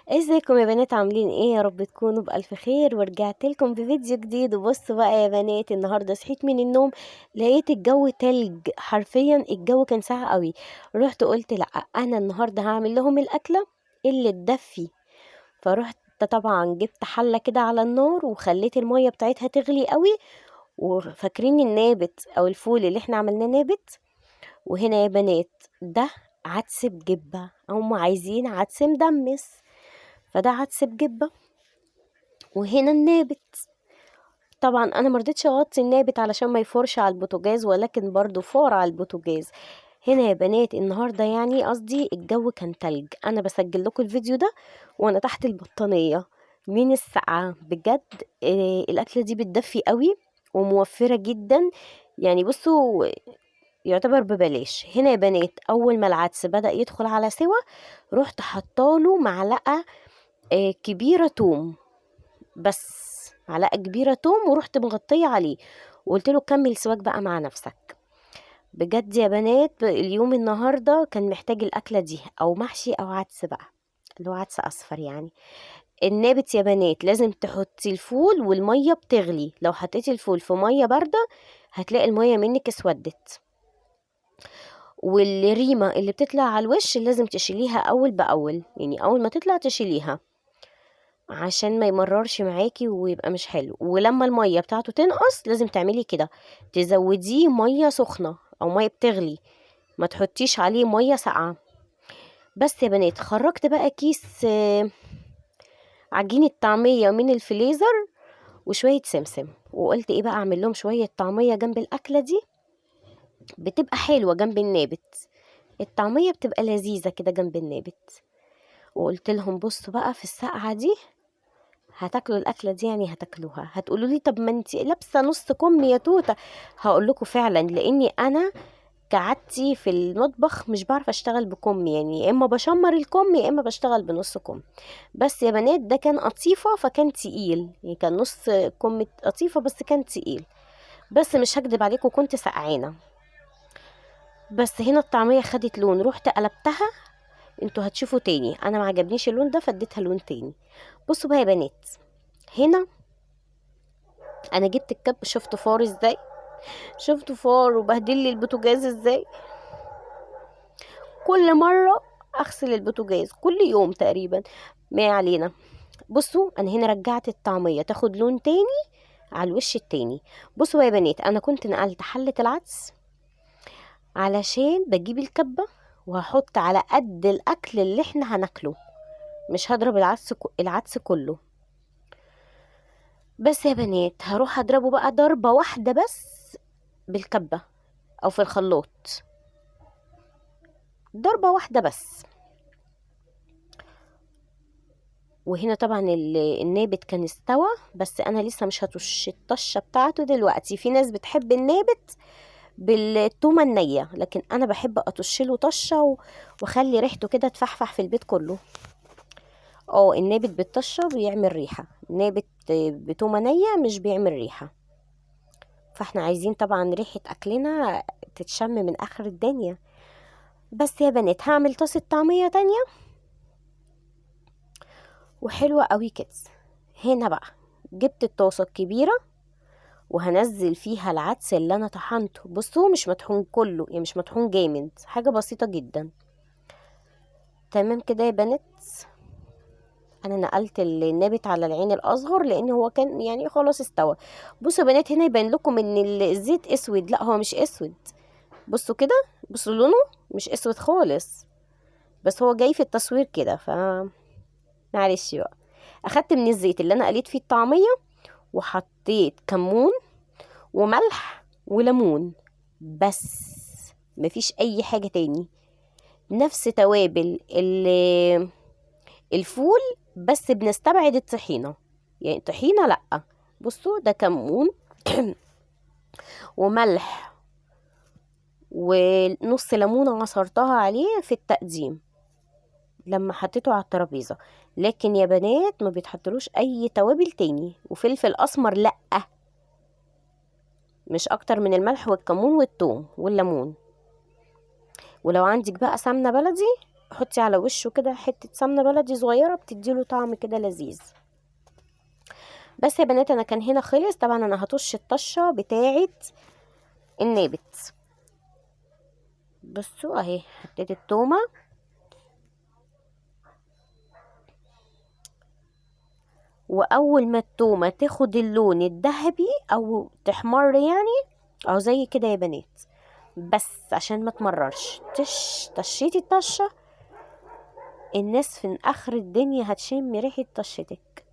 ازيكم يا بنات؟ عاملين ايه؟ يا رب تكونوا بألف خير. ورجعت لكم بفيديو جديد. وبصوا بقى يا بنات، النهارده صحيت من النوم لقيت الجو تلج، حرفيا الجو كان ساقع قوي. رحت قلت لا، انا النهارده هعمل لهم الاكله اللي تدفي. فرحت طبعا جبت حله كده على النار وخليت الميه بتاعتها تغلي قوي. وفاكرين النابت او الفول اللي احنا عملناه نابت؟ وهنا يا بنات ده عدس بجبه، هم عايزين عدس مدمس، فده عدس بجبه. وهنا النابت، طبعا انا مرضتش اغطي النابت علشان ما يفورش على البوتاجاز، ولكن برضو فور على البوتاجاز. هنا يا بنات النهارده يعني قصدي الجو كان تلج، انا بسجل لكم الفيديو ده وانا تحت البطانيه من السقعه بجد. الاكله دي بتدفي قوي وموفره جدا، يعني بصوا يعتبر ببلاش. هنا يا بنات اول ما العدس بدأ يدخل على سوا، رحت حطاله معلقه كبيره توم، بس معلقه كبيره توم، ورحت مغطيه عليه وقلت له كمل سواك بقى مع نفسك. بجد يا بنات اليوم النهارده كان محتاج الاكله دي، او محشي او عدس بقى، اللي هو عدس اصفر يعني. النابت يا بنات لازم تحطي الفول والميه بتغلي، لو حطيتي الفول في ميه بارده هتلاقي الميه منك اسودت. والريمه اللي بتطلع على الوش لازم تشيليها اول باول، يعني اول ما تطلع تشيليها عشان ما يمررش معاكي ويبقى مش حلو. ولما المية بتاعته تنقص لازم تعملي كده، تزوديه مية سخنة او مية بتغلي، ما تحطيش عليه مية ساقعة. بس يا بنات خرجت بقى كيس عجينة طعمية من الفريزر وشوية سمسم، وقلت ايه بقى اعمل لهم شوية طعمية جنب الاكلة دي، بتبقى حلوة جنب النابت. الطعمية بتبقى لذيذة كده جنب النابت. وقلت لهم بصوا بقى في السقعة دي هتاكلوا الاكله دي، يعني هتاكلوها. هتقولوا لي طب ما انت لابسه نص كم يا توته. هقول لكم فعلا، لاني انا كعادتي في المطبخ مش بعرف اشتغل بكم، يعني يا اما بشمر الكم يا اما بشتغل بنص كم. بس يا بنات ده كان قطيفه فكان تقيل، يعني كان نص كم قطيفه بس كان تقيل. بس مش هكدب عليكم كنت سقعانه. بس هنا الطعميه خدت لون، رحت قلبتها. انتوا هتشوفوا تاني انا ما عجبنيش اللون ده فاديتها لون تاني. بصوا بقى يا بنات، هنا انا جبت الكب، شفتوا فار ازاي؟ شفتوا فار وبهدل لي البوتاجاز ازاي؟ كل مره اغسل البوتاجاز كل يوم تقريبا. ما علينا. بصوا انا هنا رجعت الطعميه تاخد لون تاني على الوش التاني. بصوا يا بنات انا كنت نقلت حله العدس علشان بجيب الكبه وهحط على قد الاكل اللي احنا هناكله، مش هضرب العدس كله. بس يا بنات هروح اضربه بقى ضربه واحده بس بالكبه او في الخلاط، ضربة واحدة بس. وهنا طبعا النابت كان استوى، بس انا لسه مش هطش الطشة بتاعته دلوقتي. في ناس بتحب النابت بالتومة النية، لكن انا بحب اطشله طشة واخلي ريحته كده تفحفح في البيت كله. النابت بالطشة بيعمل ريحة، نابت بتومة نية مش بيعمل ريحة. فاحنا عايزين طبعا ريحة اكلنا تتشم من اخر الدنيا. بس يا بنات هعمل طاسة طعمية تانية وحلوة قوي كده. هنا بقى جبت الطاسة الكبيرة وهنزل فيها العدس اللي انا طحنته. بصوا مش مطحون كله، يعني مش مطحون جامد، حاجة بسيطة جدا. تمام كده يا بنات. انا نقلت النابت على العين الاصغر لان هو كان يعني خلاص استوى. بصوا يا بنات هنا يبان لكم ان الزيت اسود، لا هو مش اسود. بصوا كده، بصوا لونه مش اسود خالص، بس هو جاي في التصوير كده، معلش بقى. اخدت من الزيت اللي انا قليت فيه الطعمية وحطيت كمون وملح وليمون بس، مفيش اي حاجة تاني. نفس توابل الفول، بس بنستبعد الطحينة، يعني الطحينة لأ. بصوا ده كمون وملح ونص ليمونة عصرتها عليه في التقديم لما حطيته على الترابيزة. لكن يا بنات ما بيتحطلوش اي توابل تاني، وفلفل اسمر لأ، مش اكتر من الملح والكمون والثوم والليمون. ولو عندك بقى سمنة بلدي حطي على وشه كده حته سمنه بلدي صغيره، بتديله طعم كده لذيذ. بس يا بنات انا كان هنا خلص. طبعا انا هطش الطشه بتاعه النابت. بصوا اهي حطيت التومه، واول ما التومه تاخد اللون الذهبي او تحمر يعني او زي كده يا بنات، بس عشان ما تمررش طشيتي الطشه، الناس في اخر الدنيا هتشم ريحه طشتك.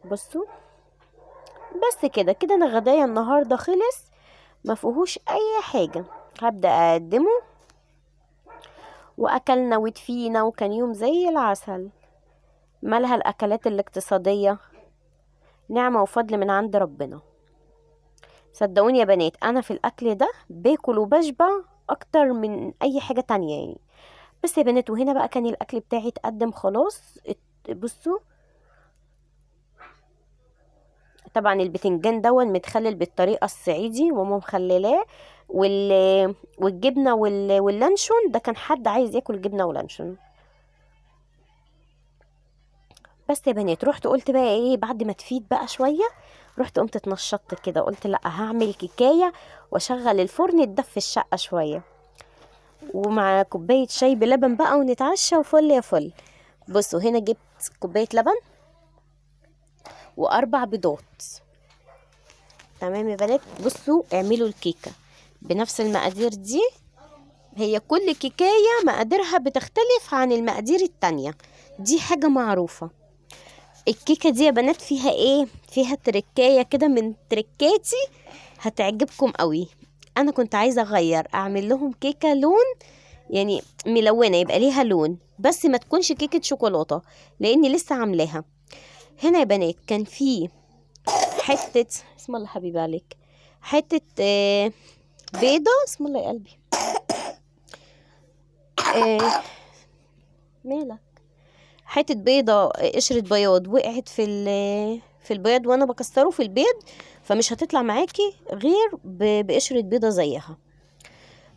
بصوا بس كده كده انا غدايا النهارده خلص، ما فيهوش اي حاجه. هبدا اقدمه، واكلنا ودفينا وكان يوم زي العسل. مالها الاكلات الاقتصاديه، نعمه وفضل من عند ربنا. صدقوني يا بنات انا في الاكل ده باكل وبشبع اكتر من اي حاجه تانية يعني. بس يا بنات وهنا بقى كان الاكل بتاعي اتقدم خلاص. بصوا طبعا البتنجان دون متخلل بالطريقه الصعيدي وماما مخللاه، والجبنه واللانشون ده كان حد عايز ياكل جبنه ولانشون. بس يا بنات رحت قلت بقى ايه بعد ما تفيد بقى شويه، رحت قمت اتنشطت كده، قلت لا هعمل كيكايه واشغل الفرن يتدفي الشقه شويه، ومع كوبايه شاي بلبن بقى ونتعشى وفل يا فل. بصوا هنا جبت كوبايه لبن واربع بيضات. تمام يا بنات، بصوا اعملوا الكيكه بنفس المقادير دي. هي كل كيكايه مقاديرها بتختلف عن المقادير التانية، دي حاجه معروفه. الكيكه دي يا بنات فيها ايه، فيها تركايه كده من تركاتي هتعجبكم قوي. انا كنت عايزه اغير اعمل لهم كيكه لون يعني ملونه، يبقى ليها لون بس ما تكونش كيكه شوكولاته، لاني لسه عاملاها. هنا يا بنات كان في حته، اسم الله حبيبي عليك، حته بيضه، اسم الله يا قلبي، آه مالك، حته بيضه، قشره بياض وقعت في البيض وانا بكسره في البيض، فمش هتطلع معاكي غير بقشره بيضه زيها.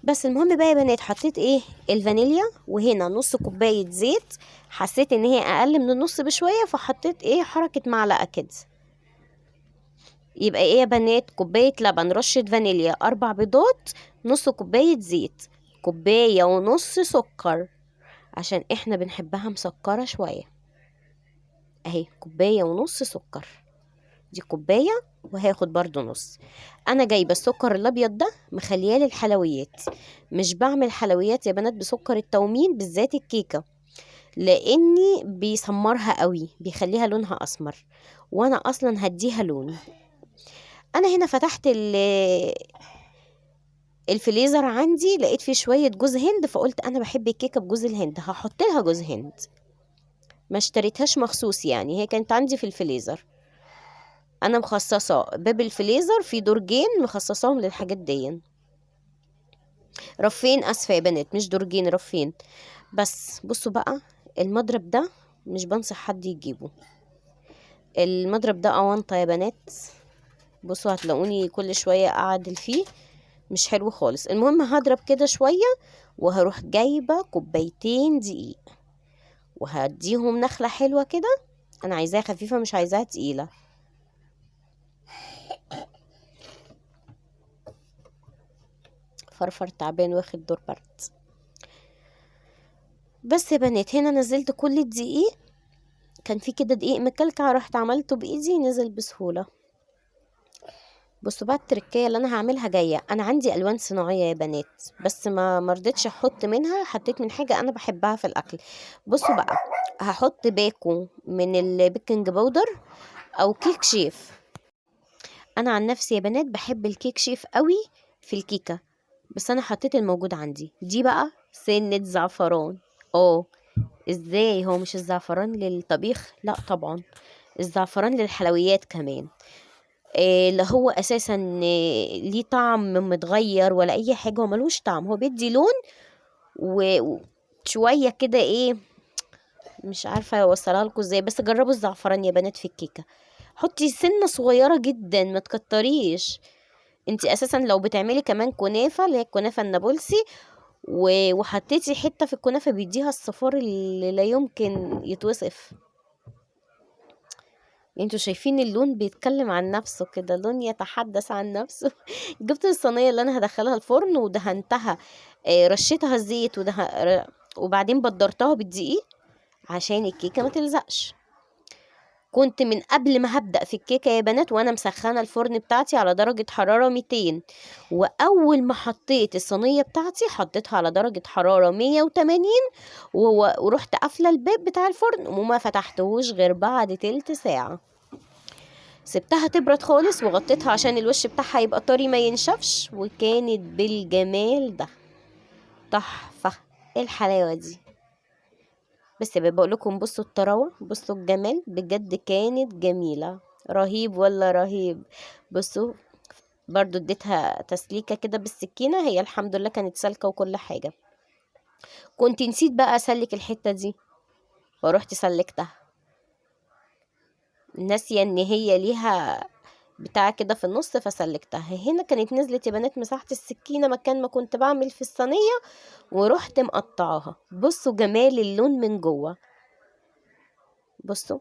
بس المهم بقى يا بنات حطيت ايه الفانيليا، وهنا نص كوبايه زيت، حسيت ان هي اقل من النص بشويه فحطيت ايه حركه معلقه كده. يبقى ايه يا بنات، كوبايه لبن، رشه فانيليا، اربع بيضات، نص كوبايه زيت، كوبايه ونص سكر عشان احنا بنحبها مسكره شويه. اهي كوبايه ونص سكر، دي كوبايه وهاخد برضو نص. انا جايبه السكر الابيض ده مخلياه للحلويات، مش بعمل حلويات يا بنات بسكر التومين بالذات الكيكه، لاني بيسمرها قوي بيخليها لونها اسمر، وانا اصلا هديها لون. انا هنا فتحت الفريزر عندي، لقيت فيه شويه جوز هند، فقلت انا بحب الكيكه بجوز الهند هحط لها جوز هند، ما اشتريتهاش مخصوص يعني، هي كانت عندي في الفريزر. انا مخصصه باب الفريزر في درجين مخصصاهم للحاجات دي، رفين، اسفه يا بنات مش درجين رفين. بس بصوا بقى المضرب ده مش بنصح حد يجيبه، المضرب ده اونطه يا بنات، بصوا هتلاقوني كل شويه اعدل فيه، مش حلو خالص. المهم هضرب كده شويه وهروح جايبه كوبايتين دقيق وهديهم نخله حلوه كده، انا عايزاها خفيفه مش عايزاها تقيله. فرفر تعبان واخد دور برد. بس يا بنات هنا نزلت كل الدقيق، كان في كده دقيق مكلكع رحت عملته بايدي نزل بسهوله. بصوا بقى التركية اللي انا هعملها جايه، انا عندي الوان صناعيه يا بنات بس ما رضيتش احط منها، حطيت من حاجه انا بحبها في الاكل. بصوا بقى هحط باكو من البيكنج باودر او كيك شيف. انا عن نفسي يا بنات بحب الكيك شيف قوي في الكيكه، بس انا حطيت الموجود عندي. دي بقى سنه زعفران. اه ازاي، هو مش الزعفران للطبيخ؟ لا طبعا الزعفران للحلويات كمان. اللي هو اساسا ليه طعم متغير ولا اي حاجه، هو ملوش طعم، هو بيدي لون وشويه كده ايه، مش عارفه اوصلها لكم ازاي، بس جربوا الزعفران يا بنات في الكيكه، حطي سنه صغيره جدا ما تكتريش. انتي اساسا لو بتعملي كمان كنافه اللي هي الكنافه النابلسي وحطيتي حتة في الكنافة بيديها الصفار اللي لا يمكن يتوصف. انتوا شايفين اللون بيتكلم عن نفسه كده، لون يتحدث عن نفسه. جبت الصينية اللي انا هدخلها الفرن ودهنتها، رشيتها زيت وبعدين بدرتها بالدقيق عشان الكيكة ما تلزقش. كنت من قبل ما هبدأ في الكيكة يا بنات وانا مسخنة الفرن بتاعتي على درجة حرارة 200، واول ما حطيت الصينية بتاعتي حطيتها على درجة حرارة 180، ورحت قافلة الباب بتاع الفرن وما فتحتهوش غير بعد تلت ساعة. سبتها تبرد خالص وغطيتها عشان الوش بتاعها يبقى طري ما ينشفش، وكانت بالجمال ده. تحفة. ايه الحلاوة دي؟ بس بقول لكم بصوا الطراوة، بصوا الجمال، بجد كانت جميلة. رهيب ولا رهيب. بصوا برضو اديتها تسليكة كده بالسكينة، هي الحمد لله كانت سالكة وكل حاجة. كنت نسيت بقى اسلك الحتة دي ورحت سلكتها، ناسية ان هي ليها بتاع كده في النص فسلكتها. هنا كانت نزلت يا بنات مساحة السكينة مكان ما كنت بعمل في الصينية، ورحت مقطعاها. بصوا جمال اللون من جوه. بصوا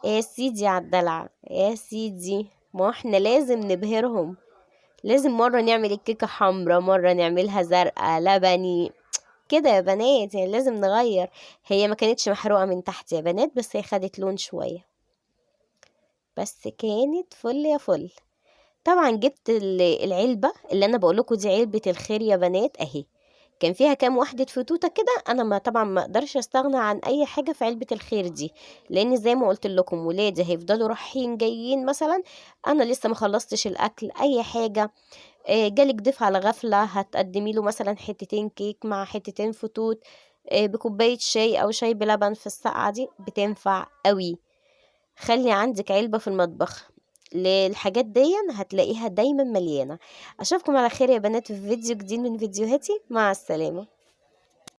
يا سيدي عالدلع، يا سيدي، ما احنا لازم نبهرهم. لازم مرة نعمل الكيكة حمرا، مرة نعملها زرقاء لبني كده يا بنات، يعني لازم نغير. هي ما كانتش محروقة من تحت يا بنات، بس هي خدت لون شوية، بس كانت فل يا فل. طبعا جبت العلبة اللي انا بقولكوا دي علبة الخير يا بنات اهي، كان فيها كام وحدة فتوتة كده. انا ما طبعا ما اقدرش استغنى عن اي حاجة في علبة الخير دي، لان زي ما قلت لكم ولادي هيفضلوا رايحين جايين مثلا، انا لسه ما خلصتش الاكل اي حاجة، جالك ضيف على غفلة هتقدمي له مثلا حتتين كيك مع حتتين فتوت، بكوباية شاي او شاي بلبن في الساعة دي بتنفع قوي. خلي عندك علبة في المطبخ للحاجات دي، هتلاقيها دايما مليانة. اشوفكم على خير يا بنات في فيديو جديد من فيديوهاتي، مع السلامة.